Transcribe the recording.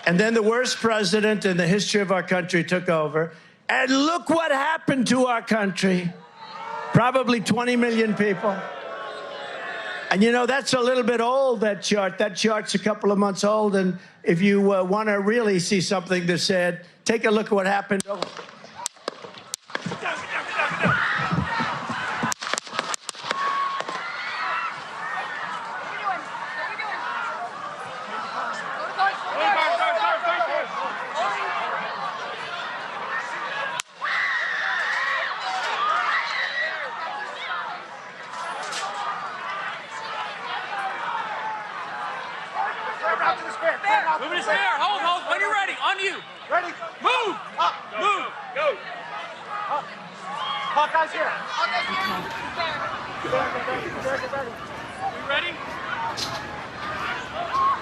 And then the worst president in the history of our country took over. And look what happened to our country. Probably 20 million people. And you know, that's a little bit old, that chart. That chart's a couple of months old. And if you want to really see something that's said, take a look at what happened. Move to spare. Hold. When you're ready. On you. Ready? Move. Up. Move. Go. Up. Hawkeye's here. You ready?